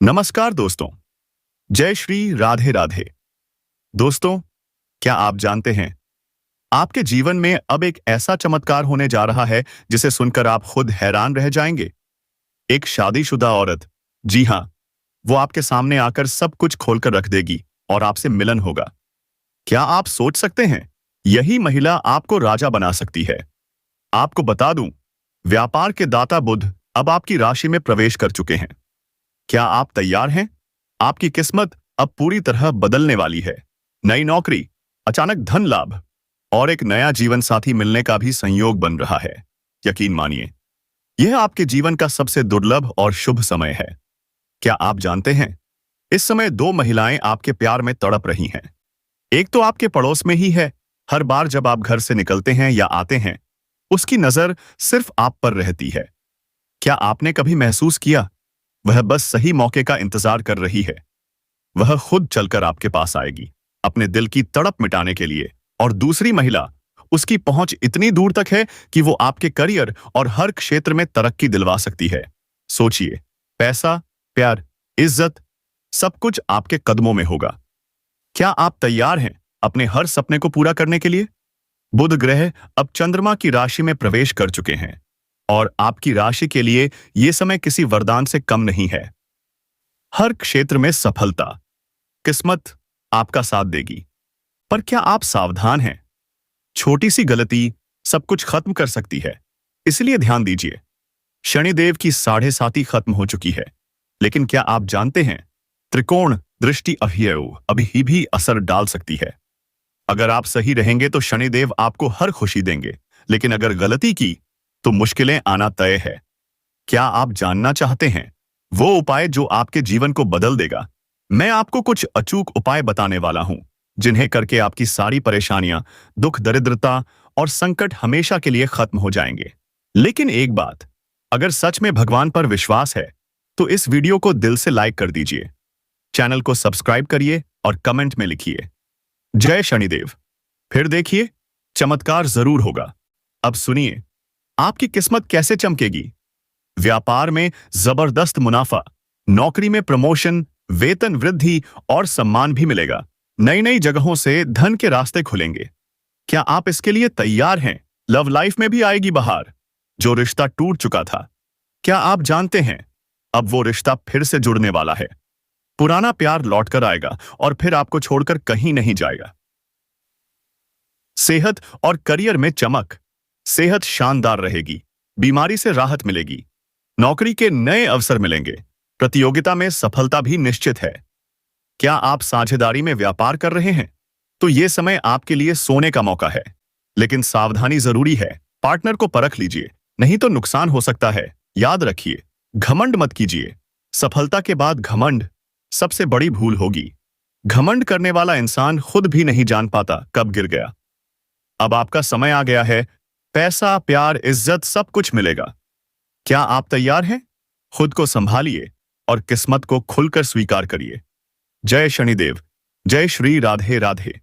नमस्कार दोस्तों। जय श्री राधे राधे। दोस्तों, क्या आप जानते हैं आपके जीवन में अब एक ऐसा चमत्कार होने जा रहा है जिसे सुनकर आप खुद हैरान रह जाएंगे। एक शादीशुदा औरत, जी हां, वो आपके सामने आकर सब कुछ खोलकर रख देगी और आपसे मिलन होगा। क्या आप सोच सकते हैं यही महिला आपको राजा बना सकती है? आपको बता दूं, व्यापार के दाता बुध अब आपकी राशि में प्रवेश कर चुके हैं। क्या आप तैयार हैं? आपकी किस्मत अब पूरी तरह बदलने वाली है। नई नौकरी, अचानक धन लाभ और एक नया जीवन साथी मिलने का भी संयोग बन रहा है। यकीन मानिए, यह आपके जीवन का सबसे दुर्लभ और शुभ समय है। क्या आप जानते हैं, इस समय दो महिलाएं आपके प्यार में तड़प रही हैं। एक तो आपके पड़ोस में ही है। हर बार जब आप घर से निकलते हैं या आते हैं, उसकी नजर सिर्फ आप पर रहती है। क्या आपने कभी महसूस किया, वह बस सही मौके का इंतजार कर रही है। वह खुद चलकर आपके पास आएगी, अपने दिल की तड़प मिटाने के लिए। और दूसरी महिला, उसकी पहुंच इतनी दूर तक है कि वो आपके करियर और हर क्षेत्र में तरक्की दिलवा सकती है। सोचिए, पैसा, प्यार, इज्जत, सब कुछ आपके कदमों में होगा। क्या आप तैयार हैं अपने हर सपने को पूरा करने के लिए? बुध ग्रह अब चंद्रमा की राशि में प्रवेश कर चुके हैं और आपकी राशि के लिए यह समय किसी वरदान से कम नहीं है। हर क्षेत्र में सफलता, किस्मत आपका साथ देगी। पर क्या आप सावधान हैं? छोटी सी गलती सब कुछ खत्म कर सकती है, इसलिए ध्यान दीजिए। शनिदेव की 7.5 खत्म हो चुकी है, लेकिन क्या आप जानते हैं, त्रिकोण दृष्टि अभी भी असर डाल सकती है। अगर आप सही रहेंगे तो शनिदेव आपको हर खुशी देंगे, लेकिन अगर गलती की तो मुश्किलें आना तय है। क्या आप जानना चाहते हैं वो उपाय जो आपके जीवन को बदल देगा? मैं आपको कुछ अचूक उपाय बताने वाला हूं, जिन्हें करके आपकी सारी परेशानियां, दुख, दरिद्रता और संकट हमेशा के लिए खत्म हो जाएंगे। लेकिन एक बात, अगर सच में भगवान पर विश्वास है तो इस वीडियो को दिल से लाइक कर दीजिए, चैनल को सब्सक्राइब करिए और कमेंट में लिखिए जय शनिदेव। फिर देखिए, चमत्कार जरूर होगा। अब सुनिए, आपकी किस्मत कैसे चमकेगी। व्यापार में जबरदस्त मुनाफा, नौकरी में प्रमोशन, वेतन वृद्धि और सम्मान भी मिलेगा। नई नई जगहों से धन के रास्ते खुलेंगे। क्या आप इसके लिए तैयार हैं? लव लाइफ में भी आएगी बहार, जो रिश्ता टूट चुका था। क्या आप जानते हैं, अब वो रिश्ता फिर से जुड़ने वाला है। पुराना प्यार लौटकर आएगा और फिर आपको छोड़कर कहीं नहीं जाएगा। सेहत और करियर में चमक, सेहत शानदार रहेगी, बीमारी से राहत मिलेगी, नौकरी के नए अवसर मिलेंगे, प्रतियोगिता में सफलता भी निश्चित है। क्या आप साझेदारी में व्यापार कर रहे हैं तो यह समय आपके लिए सोने का मौका है, लेकिन सावधानी जरूरी है। पार्टनर को परख लीजिए, नहीं तो नुकसान हो सकता है। याद रखिए, घमंड मत कीजिए। सफलता के बाद घमंड सबसे बड़ी भूल होगी। घमंड करने वाला इंसान खुद भी नहीं जान पाता कब गिर गया। अब आपका समय आ गया है, पैसा, प्यार, इज्जत सब कुछ मिलेगा। क्या आप तैयार हैं? खुद को संभालिए और किस्मत को खुलकर स्वीकार करिए। जय शनिदेव, जय श्री राधे राधे।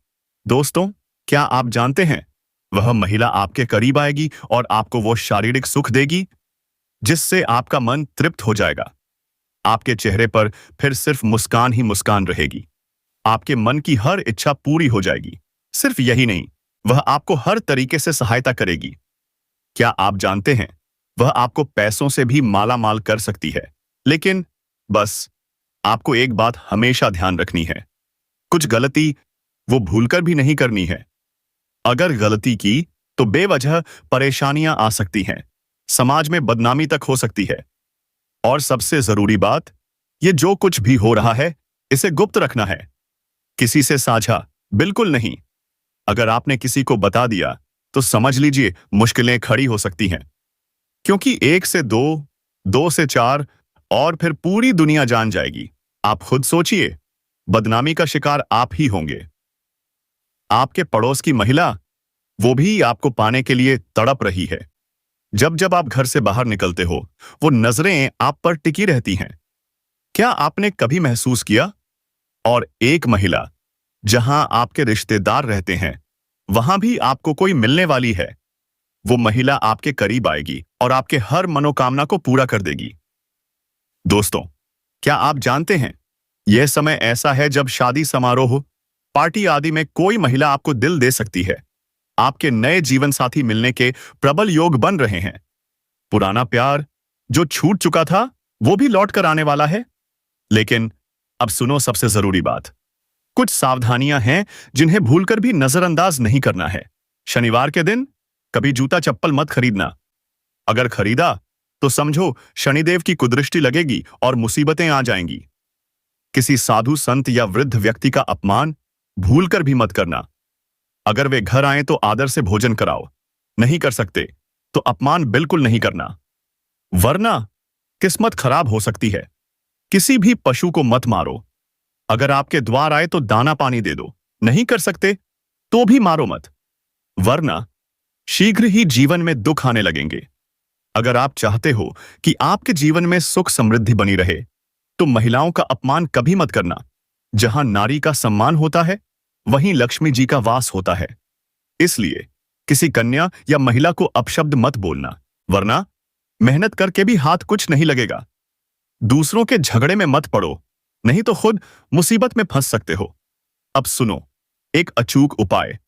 दोस्तों, क्या आप जानते हैं, वह महिला आपके करीब आएगी और आपको वो शारीरिक सुख देगी जिससे आपका मन तृप्त हो जाएगा। आपके चेहरे पर फिर सिर्फ मुस्कान ही मुस्कान रहेगी। आपके मन की हर इच्छा पूरी हो जाएगी। सिर्फ यही नहीं, वह आपको हर तरीके से सहायता करेगी। क्या आप जानते हैं, वह आपको पैसों से भी माला माल कर सकती है, लेकिन बस आपको एक बात हमेशा ध्यान रखनी है, कुछ गलती वो भूलकर भी नहीं करनी है। अगर गलती की तो बेवजह परेशानियां आ सकती हैं, समाज में बदनामी तक हो सकती है। और सबसे जरूरी बात, ये जो कुछ भी हो रहा है इसे गुप्त रखना है, किसी से साझा बिल्कुल नहीं। अगर आपने किसी को बता दिया तो समझ लीजिए मुश्किलें खड़ी हो सकती हैं, क्योंकि 1 से 2, 2 से 4 और फिर पूरी दुनिया जान जाएगी। आप खुद सोचिए, बदनामी का शिकार आप ही होंगे। आपके पड़ोस की महिला, वो भी आपको पाने के लिए तड़प रही है। जब जब आप घर से बाहर निकलते हो, वो नजरें आप पर टिकी रहती हैं। क्या आपने कभी महसूस किया, और एक महिला, जहां आपके रिश्तेदार रहते हैं, वहां भी आपको कोई मिलने वाली है। वो महिला आपके करीब आएगी और आपके हर मनोकामना को पूरा कर देगी। दोस्तों, क्या आप जानते हैं, यह समय ऐसा है जब शादी समारोह, पार्टी आदि में कोई महिला आपको दिल दे सकती है। आपके नए जीवन साथी मिलने के प्रबल योग बन रहे हैं। पुराना प्यार जो छूट चुका था, वो भी लौट कर आने वाला है। लेकिन अब सुनो सबसे जरूरी बात। कुछ सावधानियां हैं जिन्हें भूलकर भी नजरअंदाज नहीं करना है। शनिवार के दिन कभी जूता चप्पल मत खरीदना। अगर खरीदा तो समझो शनिदेव की कुदृष्टि लगेगी और मुसीबतें आ जाएंगी। किसी साधु संत या वृद्ध व्यक्ति का अपमान भूलकर भी मत करना। अगर वे घर आए तो आदर से भोजन कराओ। नहीं कर सकते तो अपमान बिल्कुल नहीं करना, वरना किस्मत खराब हो सकती है। किसी भी पशु को मत मारो। अगर आपके द्वार आए तो दाना पानी दे दो। नहीं कर सकते तो भी मारो मत, वरना शीघ्र ही जीवन में दुख आने लगेंगे। अगर आप चाहते हो कि आपके जीवन में सुख समृद्धि बनी रहे, तो महिलाओं का अपमान कभी मत करना। जहां नारी का सम्मान होता है, वहीं लक्ष्मी जी का वास होता है। इसलिए किसी कन्या या महिला को अपशब्द मत बोलना, वरना मेहनत करके भी हाथ कुछ नहीं लगेगा। दूसरों के झगड़े में मत पड़ो, नहीं तो खुद मुसीबत में फंस सकते हो। अब सुनो एक अचूक उपाय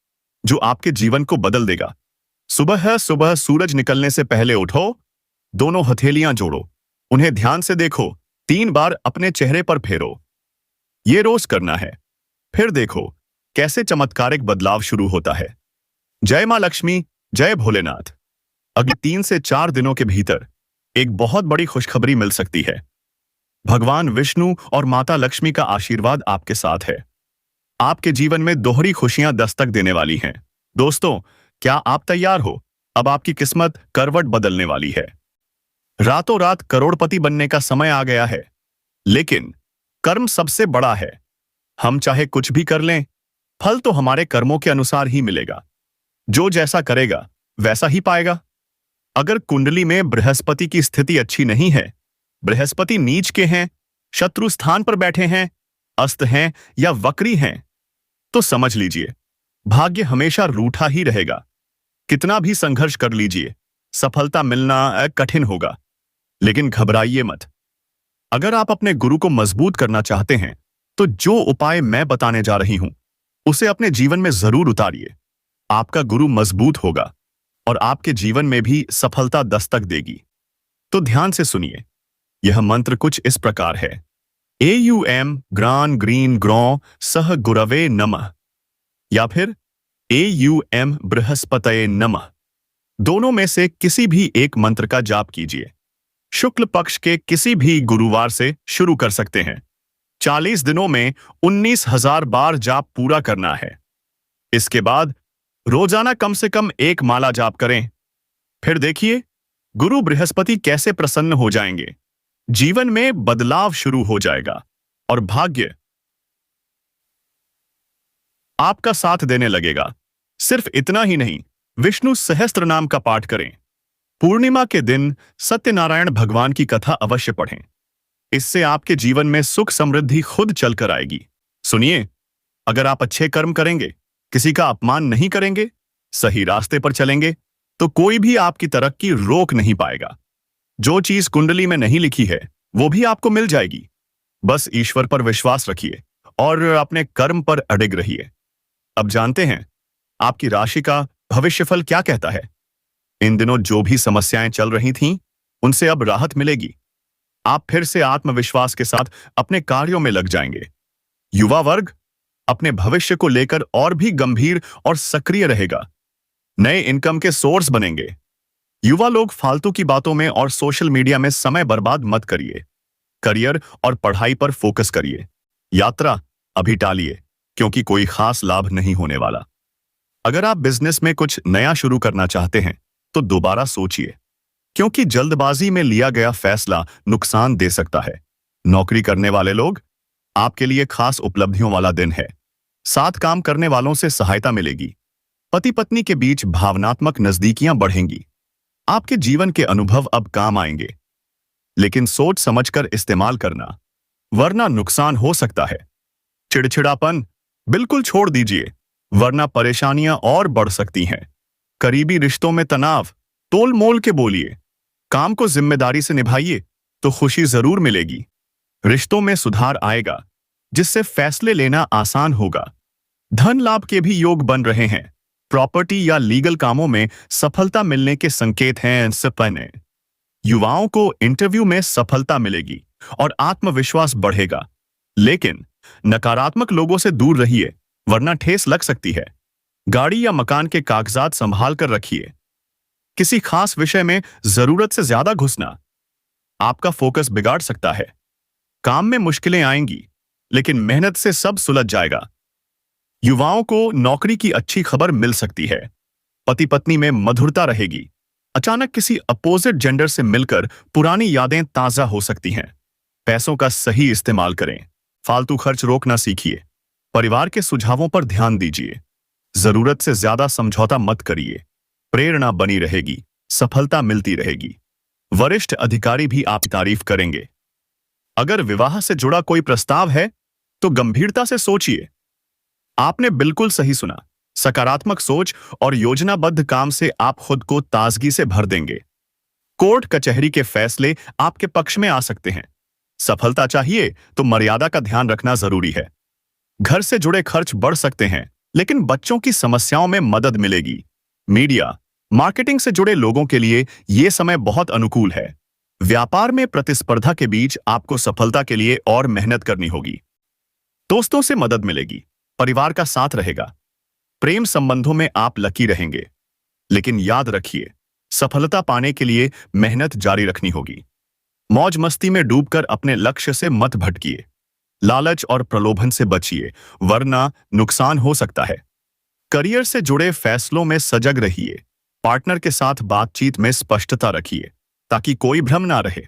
जो आपके जीवन को बदल देगा। सुबह सुबह सूरज निकलने से पहले उठो, दोनों हथेलियां जोड़ो, उन्हें ध्यान से देखो, 3 बार अपने चेहरे पर फेरो। ये रोज करना है। फिर देखो कैसे चमत्कारिक बदलाव शुरू होता है। जय मां लक्ष्मी, जय भोलेनाथ। अगले 3 से 4 दिनों के भीतर एक बहुत बड़ी खुशखबरी मिल सकती है। भगवान विष्णु और माता लक्ष्मी का आशीर्वाद आपके साथ है। आपके जीवन में दोहरी खुशियां दस्तक देने वाली हैं। दोस्तों, क्या आप तैयार हो? अब आपकी किस्मत करवट बदलने वाली है। रातों रात करोड़पति बनने का समय आ गया है। लेकिन कर्म सबसे बड़ा है। हम चाहे कुछ भी कर लें, फल तो हमारे कर्मों के अनुसार ही मिलेगा। जो जैसा करेगा वैसा ही पाएगा। अगर कुंडली में बृहस्पति की स्थिति अच्छी नहीं है, बृहस्पति नीच के हैं, शत्रु स्थान पर बैठे हैं, अस्त हैं या वक्री हैं, तो समझ लीजिए भाग्य हमेशा रूठा ही रहेगा। कितना भी संघर्ष कर लीजिए, सफलता मिलना कठिन होगा। लेकिन घबराइए मत। अगर आप अपने गुरु को मजबूत करना चाहते हैं, तो जो उपाय मैं बताने जा रही हूं, उसे अपने जीवन में जरूर उतारिए। आपका गुरु मजबूत होगा और आपके जीवन में भी सफलता दस्तक देगी। तो ध्यान से सुनिए। यह मंत्र कुछ इस प्रकार है। एयूएम ग्रान ग्रीन ग्रौ सह गुरवे नमः, या फिर एयूएम बृहस्पतये नमः। दोनों में से किसी भी एक मंत्र का जाप कीजिए। शुक्ल पक्ष के किसी भी गुरुवार से शुरू कर सकते हैं। 40 दिनों में 19,000 बार जाप पूरा करना है। इसके बाद रोजाना कम से कम 1 माला जाप करें। फिर देखिए गुरु बृहस्पति कैसे प्रसन्न हो जाएंगे। जीवन में बदलाव शुरू हो जाएगा और भाग्य आपका साथ देने लगेगा। सिर्फ इतना ही नहीं, विष्णु सहस्त्र नाम का पाठ करें। पूर्णिमा के दिन सत्यनारायण भगवान की कथा अवश्य पढ़ें। इससे आपके जीवन में सुख समृद्धि खुद चलकर आएगी। सुनिए, अगर आप अच्छे कर्म करेंगे, किसी का अपमान नहीं करेंगे, सही रास्ते पर चलेंगे, तो कोई भी आपकी तरक्की रोक नहीं पाएगा। जो चीज कुंडली में नहीं लिखी है, वो भी आपको मिल जाएगी। बस ईश्वर पर विश्वास रखिए और अपने कर्म पर अडिग रहिए। अब जानते हैं आपकी राशि का भविष्यफल क्या कहता है। इन दिनों जो भी समस्याएं चल रही थीं, उनसे अब राहत मिलेगी। आप फिर से आत्मविश्वास के साथ अपने कार्यों में लग जाएंगे। युवा वर्ग अपने भविष्य को लेकर और भी गंभीर और सक्रिय रहेगा। नए इनकम के सोर्स बनेंगे। युवा लोग फालतू की बातों में और सोशल मीडिया में समय बर्बाद मत करिए। करियर और पढ़ाई पर फोकस करिए। यात्रा अभी टालिए, क्योंकि कोई खास लाभ नहीं होने वाला। अगर आप बिजनेस में कुछ नया शुरू करना चाहते हैं, तो दोबारा सोचिए, क्योंकि जल्दबाजी में लिया गया फैसला नुकसान दे सकता है। नौकरी करने वाले लोग, आपके लिए खास उपलब्धियों वाला दिन है। साथ काम करने वालों से सहायता मिलेगी। पति पत्नी के बीच भावनात्मक नजदीकियां बढ़ेंगी। आपके जीवन के अनुभव अब काम आएंगे, लेकिन सोच समझकर इस्तेमाल करना, वरना नुकसान हो सकता है। चिड़चिड़ापन बिल्कुल छोड़ दीजिए, वरना परेशानियां और बढ़ सकती हैं। करीबी रिश्तों में तनाव तोल मोल के बोलिए। काम को जिम्मेदारी से निभाइए तो खुशी जरूर मिलेगी। रिश्तों में सुधार आएगा, जिससे फैसले लेना आसान होगा। धन लाभ के भी योग बन रहे हैं। प्रॉपर्टी या लीगल कामों में सफलता मिलने के संकेत हैं। सपने युवाओं को इंटरव्यू में सफलता मिलेगी और आत्मविश्वास बढ़ेगा। लेकिन नकारात्मक लोगों से दूर रहिए, वरना ठेस लग सकती है। गाड़ी या मकान के कागजात संभाल कर रखिए। किसी खास विषय में जरूरत से ज्यादा घुसना आपका फोकस बिगाड़ सकता है। काम में मुश्किलें आएंगी, लेकिन मेहनत से सब सुलझ जाएगा। युवाओं को नौकरी की अच्छी खबर मिल सकती है। पति पत्नी में मधुरता रहेगी। अचानक किसी अपोजिट जेंडर से मिलकर पुरानी यादें ताजा हो सकती हैं। पैसों का सही इस्तेमाल करें। फालतू खर्च रोकना सीखिए। परिवार के सुझावों पर ध्यान दीजिए। जरूरत से ज्यादा समझौता मत करिए। प्रेरणा बनी रहेगी, सफलता मिलती रहेगी। वरिष्ठ अधिकारी भी आपकी तारीफ करेंगे। अगर विवाह से जुड़ा कोई प्रस्ताव है तो गंभीरता से सोचिए। आपने बिल्कुल सही सुना। सकारात्मक सोच और योजनाबद्ध काम से आप खुद को ताजगी से भर देंगे। कोर्ट कचहरी के फैसले आपके पक्ष में आ सकते हैं। सफलता चाहिए तो मर्यादा का ध्यान रखना जरूरी है। घर से जुड़े खर्च बढ़ सकते हैं, लेकिन बच्चों की समस्याओं में मदद मिलेगी। मीडिया, मार्केटिंग से जुड़े लोगों के लिए यह समय बहुत अनुकूल है। व्यापार में प्रतिस्पर्धा के बीच आपको सफलता के लिए और मेहनत करनी होगी। दोस्तों से मदद मिलेगी, परिवार का साथ रहेगा। प्रेम संबंधों में आप लकी रहेंगे। लेकिन याद रखिए, सफलता पाने के लिए मेहनत जारी रखनी होगी। मौज मस्ती में डूबकर अपने लक्ष्य से मत भटकिए। लालच और प्रलोभन से बचिए, वरना नुकसान हो सकता है। करियर से जुड़े फैसलों में सजग रहिए। पार्टनर के साथ बातचीत में स्पष्टता रखिए, ताकि कोई भ्रम ना रहे।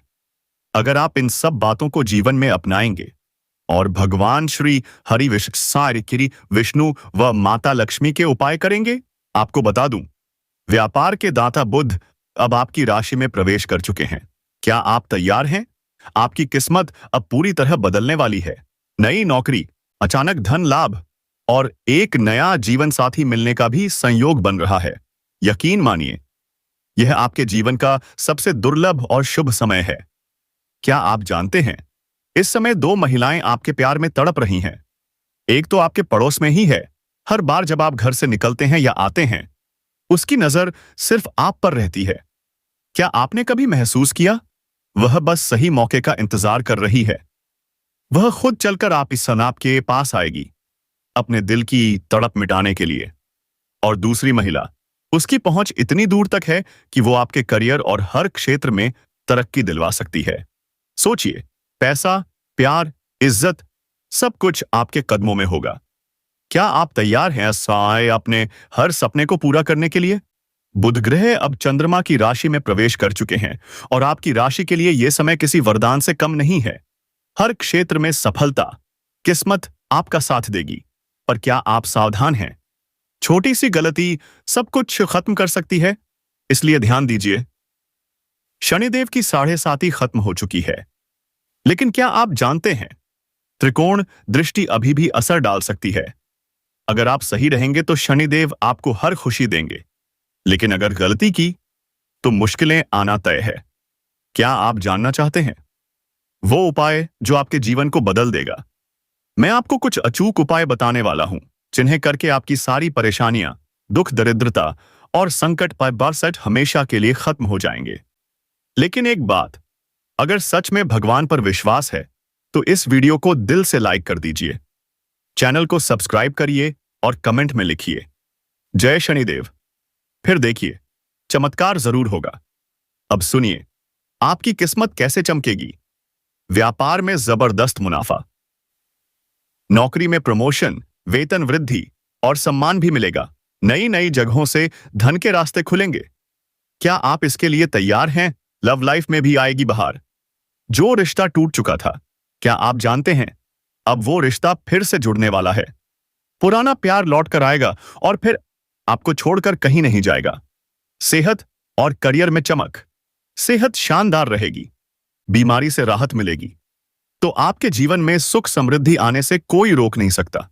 अगर आप इन सब बातों को जीवन में अपनाएंगे और भगवान श्री हरि विष्णु व माता लक्ष्मी के उपाय करेंगे, आपको बता दूं, व्यापार के दाता बुध अब आपकी राशि में प्रवेश कर चुके हैं। क्या आप तैयार हैं? आपकी किस्मत अब पूरी तरह बदलने वाली है। नई नौकरी, अचानक धन लाभ और एक नया जीवन साथी मिलने का भी संयोग बन रहा है। यकीन मानिए, यह आपके जीवन का सबसे दुर्लभ और शुभ समय है। क्या आप जानते हैं, इस समय दो महिलाएं आपके प्यार में तड़प रही हैं। एक तो आपके पड़ोस में ही है। हर बार जब आप घर से निकलते हैं या आते हैं, उसकी नजर सिर्फ आप पर रहती है। क्या आपने कभी महसूस किया, वह बस सही मौके का इंतजार कर रही है। वह खुद चलकर आप इस सनाप के पास आएगी, अपने दिल की तड़प मिटाने के लिए। और दूसरी महिला, उसकी पहुंच इतनी दूर तक है कि वो आपके करियर और हर क्षेत्र में तरक्की दिलवा सकती है। सोचिए, पैसा, प्यार, इज्जत, सब कुछ आपके कदमों में होगा। क्या आप तैयार हैं अपने हर सपने को पूरा करने के लिए? बुध ग्रह अब चंद्रमा की राशि में प्रवेश कर चुके हैं और आपकी राशि के लिए यह समय किसी वरदान से कम नहीं है। हर क्षेत्र में सफलता, किस्मत आपका साथ देगी। पर क्या आप सावधान हैं? छोटी सी गलती सब कुछ खत्म कर सकती है, इसलिए ध्यान दीजिए। शनिदेव की 7.5 खत्म हो चुकी है, लेकिन क्या आप जानते हैं, त्रिकोण दृष्टि अभी भी असर डाल सकती है। अगर आप सही रहेंगे तो शनिदेव आपको हर खुशी देंगे, लेकिन अगर गलती की तो मुश्किलें आना तय है। क्या आप जानना चाहते हैं वो उपाय जो आपके जीवन को बदल देगा? मैं आपको कुछ अचूक उपाय बताने वाला हूं, जिन्हें करके आपकी सारी परेशानियां, दुख, दरिद्रता और संकट पर हमेशा के लिए खत्म हो जाएंगे। लेकिन एक बात, अगर सच में भगवान पर विश्वास है तो इस वीडियो को दिल से लाइक कर दीजिए, चैनल को सब्सक्राइब करिए और कमेंट में लिखिए जय शनिदेव। फिर देखिए, चमत्कार जरूर होगा। अब सुनिए, आपकी किस्मत कैसे चमकेगी। व्यापार में जबरदस्त मुनाफा, नौकरी में प्रमोशन, वेतन वृद्धि और सम्मान भी मिलेगा। नई नई जगहों से धन के रास्ते खुलेंगे। क्या आप इसके लिए तैयार हैं? लव लाइफ में भी आएगी बहार। जो रिश्ता टूट चुका था, क्या आप जानते हैं, अब वो रिश्ता फिर से जुड़ने वाला है। पुराना प्यार लौट कर आएगा और फिर आपको छोड़कर कहीं नहीं जाएगा। सेहत और करियर में चमक, सेहत शानदार रहेगी, बीमारी से राहत मिलेगी, तो आपके जीवन में सुख समृद्धि आने से कोई रोक नहीं सकता।